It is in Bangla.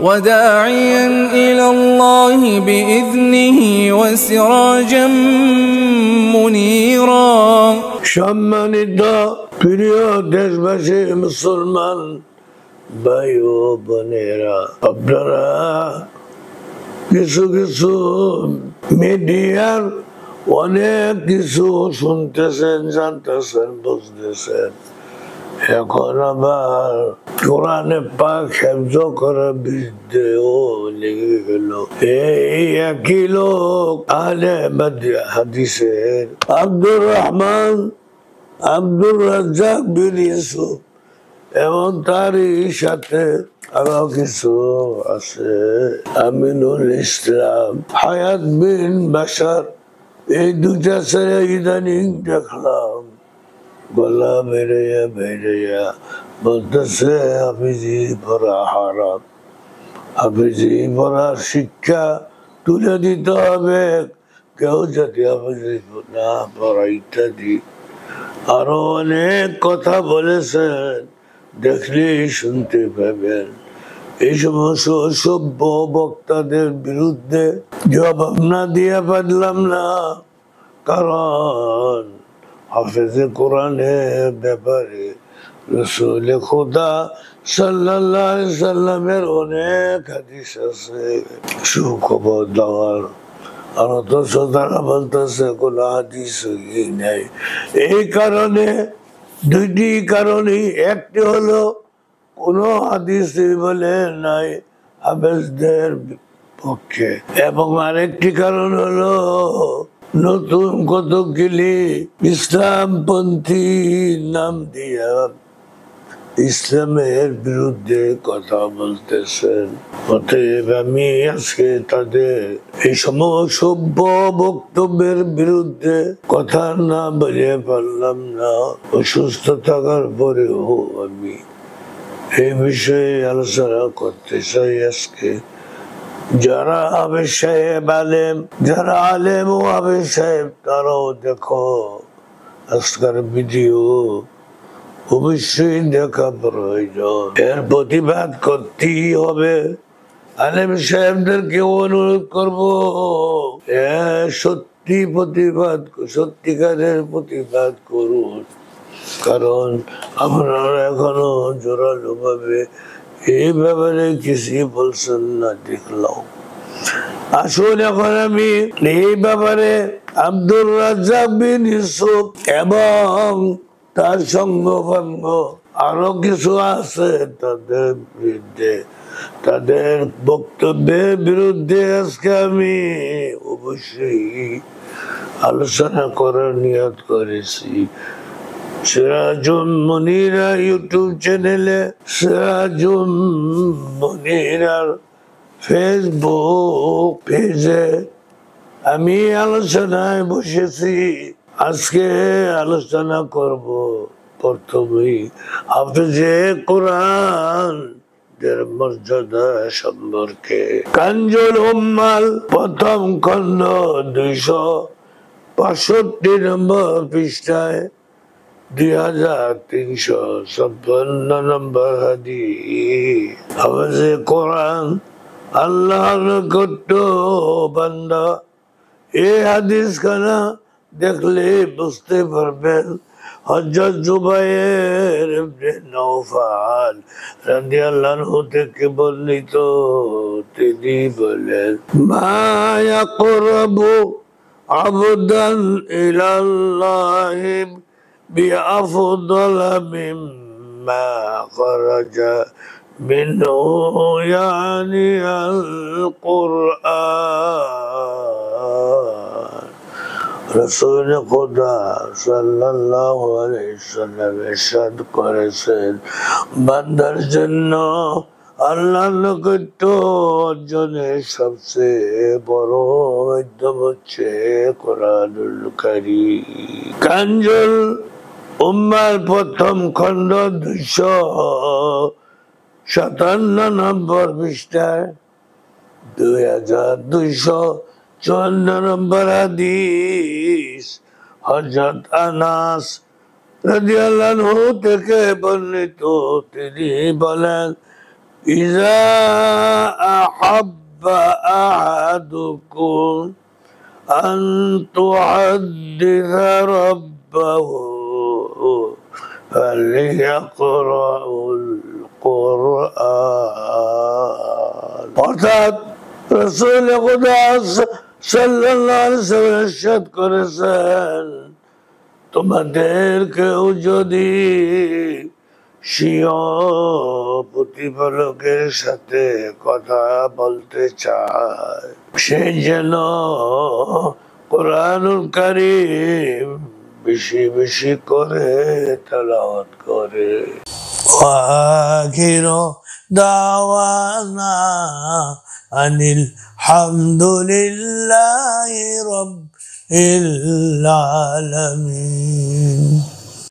وداعيا إلى الله بإذنه وسراجا منيرا সম্মানিত প্রিয় দেশবাসী মুসলমান ভাই ও বোনেরা, আপনারা কিছু কিছু মিডিয়ার অনেক কিছু শুনতেছেন, জানতেছেন, বুঝতেছেন। এখন আবার কোরআনে পাক হেফজ করার বিরুদ্ধেও লেগে গেল। এই একই লোক আহলে হাদিসের আব্দুর রহমান, আব্দুর রাজ্জাক বিন ইউসুফ এবং তারই সাথে আরো কিছু আছে, আমিনুল ইসলাম, হায়াত বিন বাশার, এই দুটা ছেলে ইদানিং দেখলাম গলা বেড়ে বলতেছে হাফিজি পড়া হারাম, হাফিজি পড়ার শিক্ষা তুলে দিতে হবে, কেউ যাতে হাফিজি না পড়া ইত্যাদি আরো অনেক কথা বলেছেন। দেখলেই শুনতে পাবেন। এই সমস্ত অসভ্য বক্তাদের বিরুদ্ধে জবাব না দিয়ে পারলাম না, কারণ হাফেজে কোরআনের ব্যাপারে রাসূল খোদা সাল্লাল্লাহু আলাইহি সাল্লামের অনেক হাদিস আছে সুখবর দেওয়ার, আর অথচ তারা বলতেছে কোন হাদিস নেই। এই কারণে দুইটি কারণই, একটি হলো কোন হাদিস বলে নাই হাফেজদের পক্ষে, এবং আরেকটি কারণ হলো নতুন কতগুলি ইসলামপন্থী নাম দিয়া ইসলামের বিরুদ্ধে কথা বলতেছেন। অতএব আমি আজকে তাদের এই সভ্য বক্তব্যের বিরুদ্ধে কথা না বলে পারলাম না। অসুস্থ থাকার পরেও আমি এই বিষয়ে আলোচনা করতে চাই আজকে। যারা হাফেজ সাহেব আলেম, যারা আলেম ও হাফেজ সাহেব, তারাও দেখো আজকের ভিডিও অবশ্যই দেখা প্রয়োজন, এর প্রতিবাদ করতেই হবে। আলেম সাহেবদেরকে অনুরোধ করবো সত্যিকারের প্রতিবাদ করুন, কারণ আপনারা এখনো জোরালো ভাবে এই ব্যাপারে কিছুই বলছেন না দেখলাম। আসুন এখন আমি এই ব্যাপারে আব্দুর রাজ্জাক বিন ইউসুফ এবং তার সঙ্গভঙ্গ আরো কিছু আছে তাদের বিরুদ্ধে, তাদের বক্তব্যের বিরুদ্ধে আজকে আমি অবশ্যই আলোচনা করার নিয়ত করেছি। সিরাজুল মুনিরা ইউটিউব চ্যানেলে, সিরাজুল মুনিরার ফেসবুক পেজে আমি আলোচনায় বসেছি। আজকে আলোচনা করব প্রথমেই হাফেজে কোরআন মর্যাদা সম্পর্কে। কানজুল উম্মাল প্রথম খণ্ড 265 নম্বর পৃষ্ঠায় 2356 নম্বর হাদিস। হাফেজে কোরআন আল্লাহর নিকট বান্দা। এই হাদিস খানা দেখলে বুঝতে পারবেন হযরত জুবায়ের ইবনে নওফাল রাদিয়াল্লাহু থেকে বর্ণিত, তিনি বলেন মা ইয়াকরাবু আবদান ইলাল্লাহি বিআফদাল মিম্মা খারাজা মিনহু ইয়ানি আল কুরআন। রাসূল খোদা সাল্লাল্লাহু আলাইহি সাল্লাম ইরশাদ করেছেন, বান্দার জন্য আল্লাহর নিকট অর্জনের সবচেয়ে বড় মাধ্যম হচ্ছে কোরআনুল কারীম। কানজুল উম্মাল প্রথম খণ্ড 257 নম্বর পৃষ্ঠায় 2254 নম্বর হাদিস। হযরত আনাস রাদিয়াল্লাহু থেকে বর্ণিত, তিনি বলেন ইজা أحب أحدكم أن تحدث ربه فليقرأ القرآن অর্থাৎ রাসূল খুদা সাল্লাল্লাহু আলাইহি ওয়াসাল্লাম ইরশাদ করেছেন তোমাদের কেউ যদি স্বীয় প্রতিপালকের সাথে কথা বলতে চায় সে যেন কুরআনুল কারীম বেশি বেশি করে তেলাওয়াত করে আখিরু দাওয়ানা আনিল হামদুলিল্লাহি রাব্বিল আলামিন।